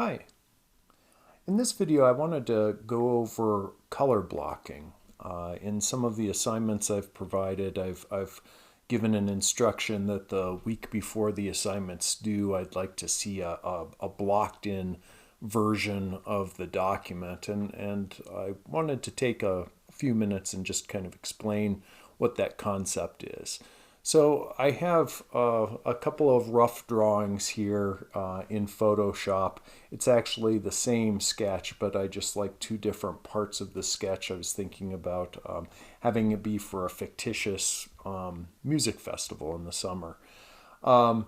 Hi. In this video I wanted to go over color blocking. In some of the assignments I've provided, I've given an instruction that the week before the assignment's due I'd like to see a blocked in version of the document, and I wanted to take a few minutes and just kind of explain what that concept is. So I have a couple of rough drawings here in Photoshop. It's actually the same sketch, but I just like two different parts of the sketch. I was thinking about having it be for a fictitious music festival in the summer. I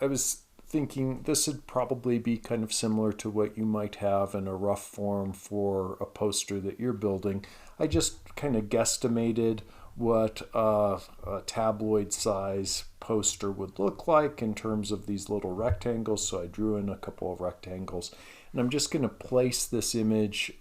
was thinking this would probably be kind of similar to what you might have in a rough form for a poster that you're building. I just kind of guesstimated what a tabloid size poster would look like in terms of these little rectangles. So I drew in a couple of rectangles, and I'm just going to place this image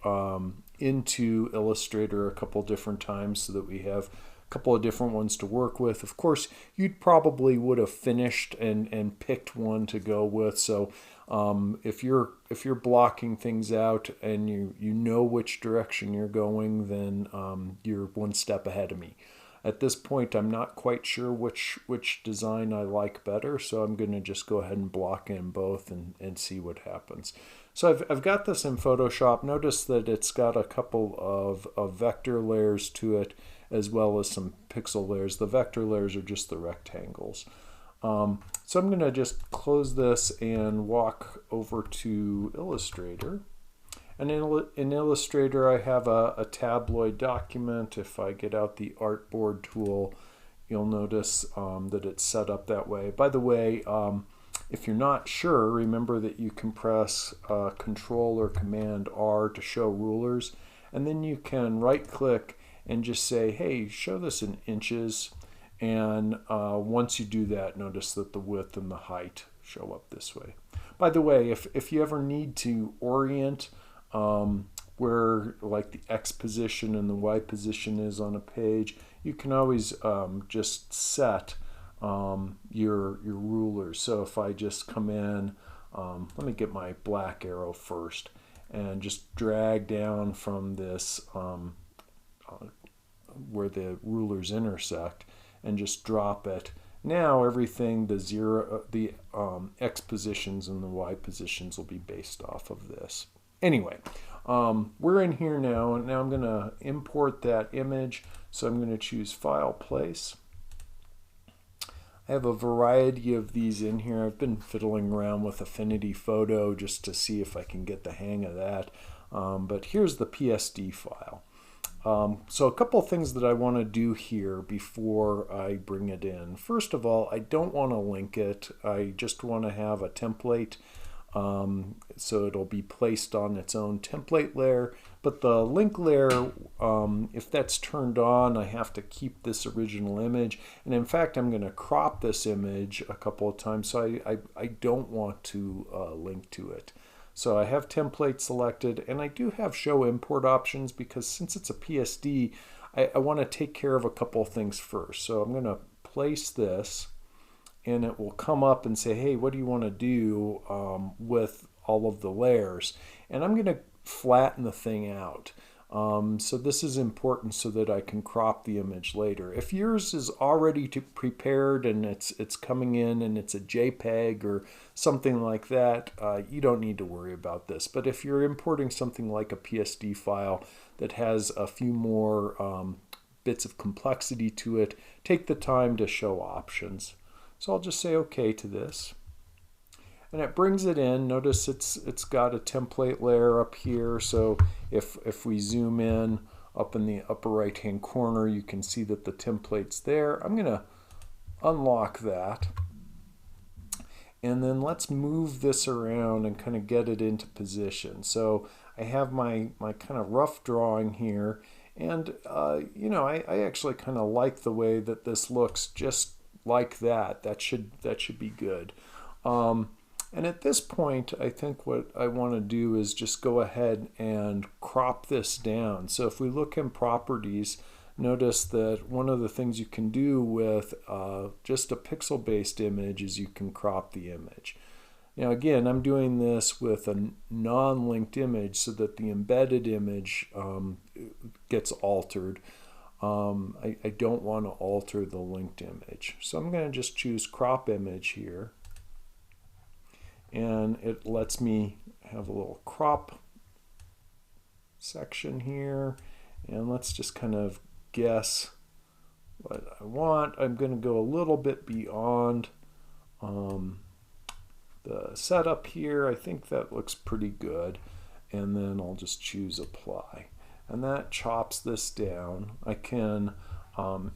into Illustrator a couple different times so that we have a couple of different ones to work with. Of course, you probably would have finished and picked one to go with. So if you're blocking things out and you know which direction you're going, then you're one step ahead of me. At this point, I'm not quite sure which design I like better, so I'm going to just go ahead and block in both and see what happens. So I've got this in Photoshop. Notice that it's got a couple of vector layers to it, as well as some pixel layers. The vector layers are just the rectangles. So I'm going to just close this and walk over to Illustrator. And in Illustrator, I have a tabloid document. If I get out the artboard tool, you'll notice that it's set up that way. By the way, if you're not sure, remember that you can press Control or Command R to show rulers, and then you can right-click and just say, hey, show this in inches. And once you do that, notice that the width and the height show up this way. By the way, if you ever need to orient where like the X position and the Y position is on a page, you can always just set your rulers. So if I just come in, let me get my black arrow first, and just drag down from this where the rulers intersect, and just drop it. Now everything, the X positions and the Y positions will be based off of this. Anyway, we're in here now, and now I'm going to import that image. So I'm going to choose File, Place. I have a variety of these in here. I've been fiddling around with Affinity Photo just to see if I can get the hang of that. But here's the PSD file. So a couple of things that I want to do here before I bring it in. First of all, I don't want to link it. I just want to have a template, so it'll be placed on its own template layer. But the link layer, if that's turned on, I have to keep this original image. And in fact, I'm going to crop this image a couple of times, so I don't want to link to it. So I have template selected, and I do have show import options because since it's a PSD, I want to take care of a couple of things first. So I'm going to place this, and it will come up and say, hey, what do you want to do with all of the layers? And I'm going to flatten the thing out. So this is important so that I can crop the image later. If yours is already prepared and it's coming in and it's a JPEG or something like that, you don't need to worry about this. But if you're importing something like a PSD file that has a few more bits of complexity to it, take the time to show options. So I'll just say OK to this. And it brings it in. Notice it's got a template layer up here. So if we zoom in up in the upper right hand corner, you can see that the template's there. I'm going to unlock that. And then let's move this around and kind of get it into position. So I have my kind of rough drawing here. And you know, I actually kind of like the way that this looks, just like that. That should be good. And at this point, I think what I want to do is just go ahead and crop this down. So if we look in properties, notice that one of the things you can do with just a pixel-based image is you can crop the image. Now again, I'm doing this with a non-linked image so that the embedded image gets altered. I don't want to alter the linked image. So I'm going to just choose crop image here. And it lets me have a little crop section here. And let's just kind of guess what I want. I'm going to go a little bit beyond the setup here. I think that looks pretty good. And then I'll just choose apply. And that chops this down. I can,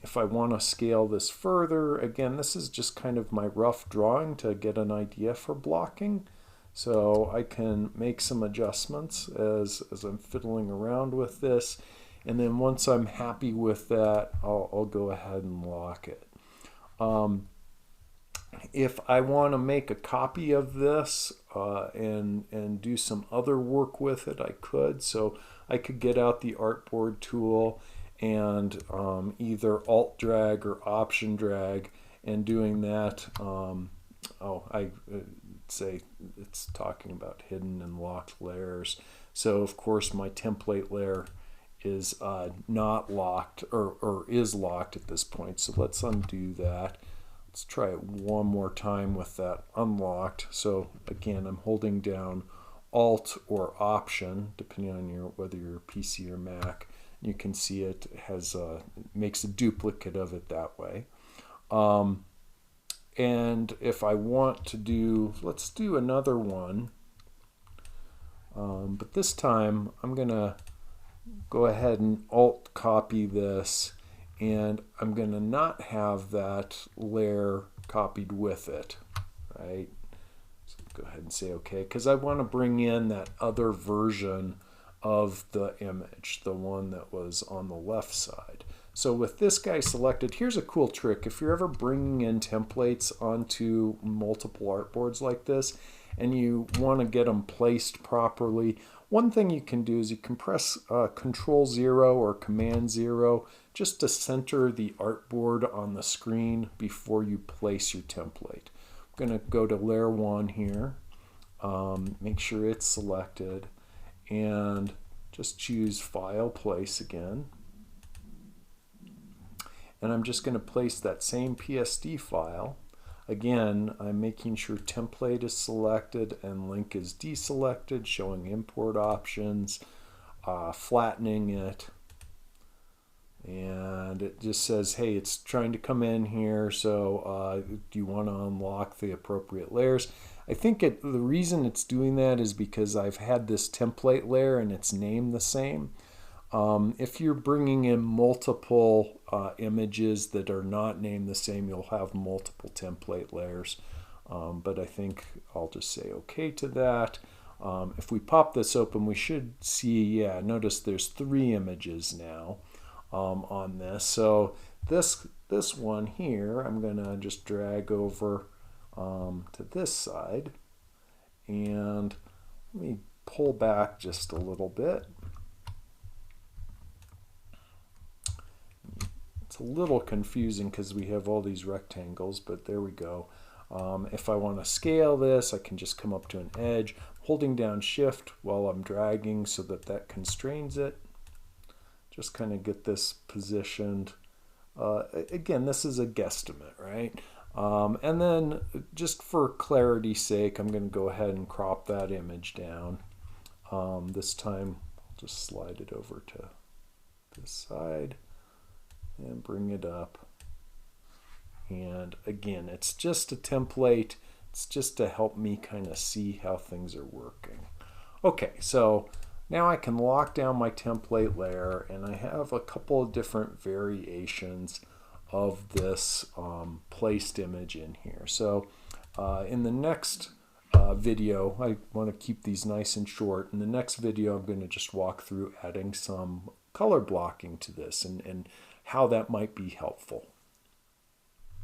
if I want to scale this further, again, this is just kind of my rough drawing to get an idea for blocking. So I can make some adjustments as I'm fiddling around with this. And then once I'm happy with that, I'll go ahead and lock it. If I want to make a copy of this and do some other work with it, I could. So I could get out the artboard tool and either alt drag or option drag, and doing that, I say it's talking about hidden and locked layers. So of course my template layer is not locked or is locked at this point. So let's undo that. Let's try it one more time with that unlocked. So again, I'm holding down Alt or Option, depending on whether you're PC or Mac. You can see it has makes a duplicate of it that way. And if I want to do, let's do another one. But this time I'm gonna go ahead and Alt copy this, and I'm going to not have that layer copied with it, right? So go ahead and say OK, because I want to bring in that other version of the image, the one that was on the left side. So with this guy selected, here's a cool trick. If you're ever bringing in templates onto multiple artboards like this, and you want to get them placed properly, one thing you can do is you can press Control-0 or Command-0 just to center the artboard on the screen before you place your template. I'm going to go to Layer 1 here, make sure it's selected, and just choose File, Place again. And I'm just going to place that same PSD file. Again, I'm making sure template is selected and link is deselected, showing import options, flattening it. And it just says, hey, it's trying to come in here, so do you want to unlock the appropriate layers? I think the reason it's doing that is because I've had this template layer and it's named the same. If you're bringing in multiple images that are not named the same, you'll have multiple template layers. But I think I'll just say OK to that. If we pop this open, we should see, yeah, notice there's 3 images now on this. So this one here, I'm going to just drag over to this side. And let me pull back just a little bit. It's a little confusing because we have all these rectangles, but there we go. If I want to scale this, I can just come up to an edge, holding down Shift while I'm dragging so that constrains it. Just kind of get this positioned. Again, this is a guesstimate, right? And then just for clarity's sake, I'm going to go ahead and crop that image down. This time, I'll just slide it over to this side and bring it up. And again, it's just a template. It's just to help me kind of see how things are working. Okay, so now I can lock down my template layer, and I have a couple of different variations of this placed image in here. So in the next video, I want to keep these nice and short. In the next video, I'm going to just walk through adding some color blocking to this and how that might be helpful.